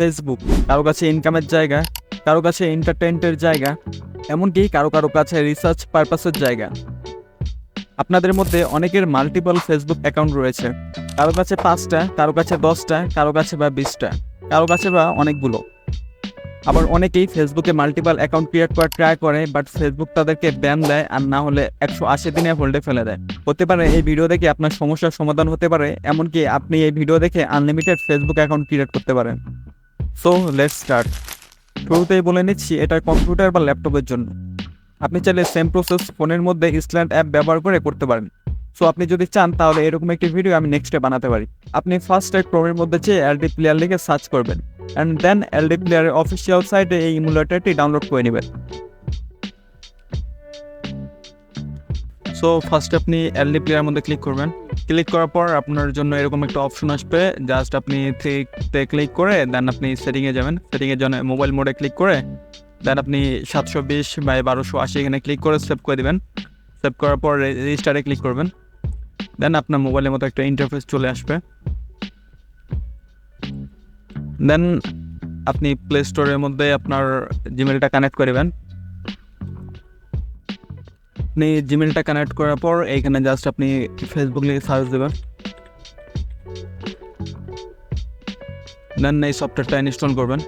Facebook কারো কাছে ইনকামের জায়গা, কারো কাছে এন্টারটেইনমেন্টের জায়গা, এমনকি কারো কারো কাছে রিসার্চ পারপাসের জায়গা। আপনাদের মধ্যে অনেকের মাল্টিপল ফেসবুক অ্যাকাউন্ট রয়েছে, কারো কাছে 5টা, কারো কাছে 10টা, কারো কাছে বা 20টা, কারো কাছে বা অনেকগুলো। আবার অনেকেই ফেসবুকে মাল্টিপল অ্যাকাউন্ট ক্রিয়েট করার ট্রাই করে, বাট ফেসবুক তাদেরকে ব্যান দেয়, আর না হলে 180 দিনে হোল্ডে ফেলে দেয়। হতে পারে এই ভিডিও দেখে আপনার সমস্যার সমাধান হতে পারে, এমনকি আপনি এই ভিডিও দেখে আনলিমিটেড ফেসবুক অ্যাকাউন্ট ক্রিয়েট করতে পারেন। So let's start. শুরুতেই বলে নিচ্ছি, এটা কম্পিউটার বা ল্যাপটপের জন্য। আপনি চাইলে সেম প্রসেস ফোনের মধ্যে ইসল্যান্ড অ্যাপ ব্যবহার করে করতে পারেন। সো আপনি যদি চান তাহলে এরকম একটি ভিডিও আমি নেক্সটে বানাতে পারি। আপনি ফার্স্টে ক্রোমের মধ্যে যেয়ে এলডি প্লেয়ার লিখে সার্চ করবেন, অ্যান্ড দেন এলডি প্লেয়ারের অফিসিয়াল সাইটে এই ইমুলেটরটি ডাউনলোড করে নেবেন। সো ফার্স্ট আপনি এলডি প্লেয়ার মধ্যে ক্লিক করবেন। ক্লিক করার পর আপনার জন্য এরকম একটা অপশন আসবে, জাস্ট আপনি থ্রিতে ক্লিক করে দেন আপনি সেটিংয়ে যাবেন। সেটিংয়ের জন্য মোবাইল মোডে ক্লিক করে দেন আপনি 720x1280 এখানে ক্লিক করে সেভ করে দেবেন। সেভ করার পর রেজিস্টারে ক্লিক করবেন। দেন আপনার মোবাইলের মতো একটা ইন্টারফেস চলে আসবে। দেন আপনি প্লে স্টোরের মধ্যে আপনার জিমেলটা কানেক্ট করবেন। আপনি জিমেলটা কানেক্ট করার পর এইখানে জাস্ট আপনি ফেসবুক লিখে সার্চ দেবেন। দেন এই সফটওয়্যারটা ইনস্টল করবেন।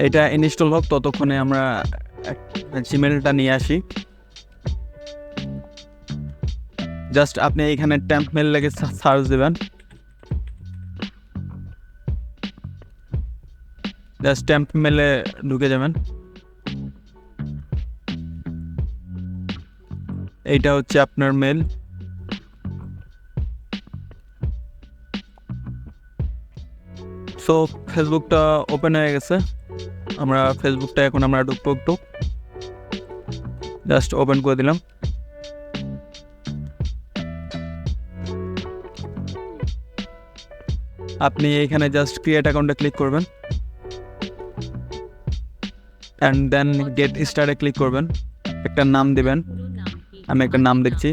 এটা ইনস্টল হোক ততক্ষণে আমরা জিমেলটা নিয়ে আসি। জাস্ট আপনি এখানে টেম্প মেল লেগে সার্চ দেবেন। জাস্ট টেম্প মেলে ঢুকে যাবেন। এইটা হচ্ছে আপনার মেল। সো ফেসবুকটা ওপেন হয়ে গেছে। আমরা ফেসবুকটা এখন আমরা ঢুকবো একটু। জাস্ট ওপেন করে দিলাম। আপনি এখানে জাস্ট ক্রিয়েট অ্যাকাউন্টে ক্লিক করবেন, অ্যান্ড দেন গেট স্টারে ক্লিক করবেন। একটা নাম দিবেন। আমি একটা নাম দিচ্ছি।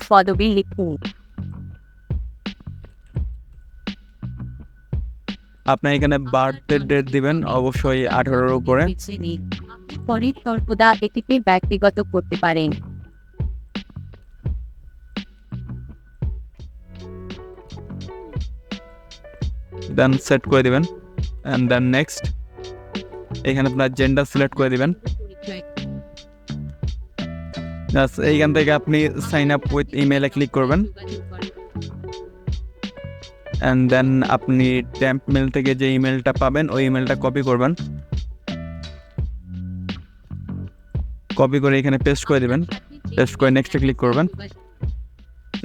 পদবি লিখুন। আপনি এখানে বার্থডে ডেট দিবেন, অবশ্যই 18-এর উপরে। পরে সর্বদা এটিকে ব্যক্তিগত করতে পারেন। দেন সেট করে দিবেন, অ্যান্ড দেন নেক্সট। এখানে আপনার জেন্ডার সিলেক্ট করে দিবেন। এইখান থেকে আপনি সাইন আপ উইথ ইমেলে ক্লিক করবেন, অ্যান্ড দেন আপনি টেম্প মেল থেকে যে ইমেলটা পাবেন ওই ইমেলটা কপি করবেন। কপি করে এখানে পেস্ট করে দেবেন। পেস্ট করে নেক্সটে ক্লিক করবেন।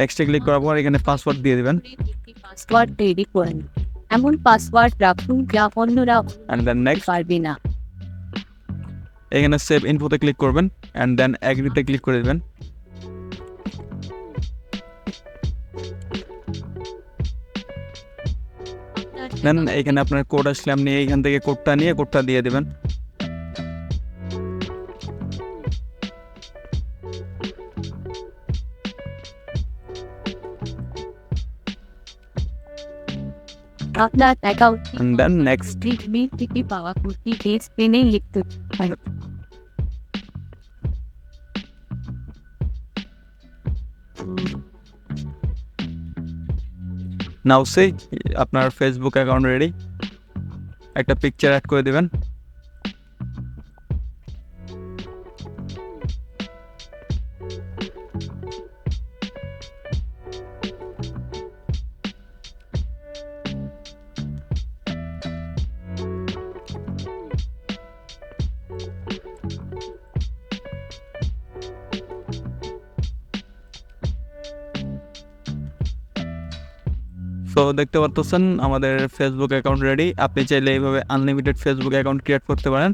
নেক্সটে ক্লিক করার পর এখানে পাসওয়ার্ড দিয়ে দিবেন, পাসওয়ার্ড তৈরি করুন। এমন পাসওয়ার্ড রাখুন যা অন্যরা অ্যান্ড দেন নেক্সট। পারবে না। এখানে সেভ ইনফোতে ক্লিক করবেন, অ্যান্ড দেন অ্যাগ্রিতে ক্লিক করে দেবেন। দেন এখানে আপনার কোড আসলে আপনি এইখান থেকে কোডটা নিয়ে কোডটা দিয়ে দেবেন। আপনার account And then next. Gmail থেকে পাওয়া কোডটি স্ক্রিনে লিখতে পারেন। নাও সে আপনার ফেসবুক অ্যাকাউন্ট রেডি। একটা পিকচার অ্যাড করে দেবেন। সো দেখতে পাচ্ছেন আমাদের ফেসবুক অ্যাকাউন্ট রেডি। আপনি চাইলে এইভাবে আনলিমিটেড ফেসবুক অ্যাকাউন্ট ক্রিয়েট করতে পারেন।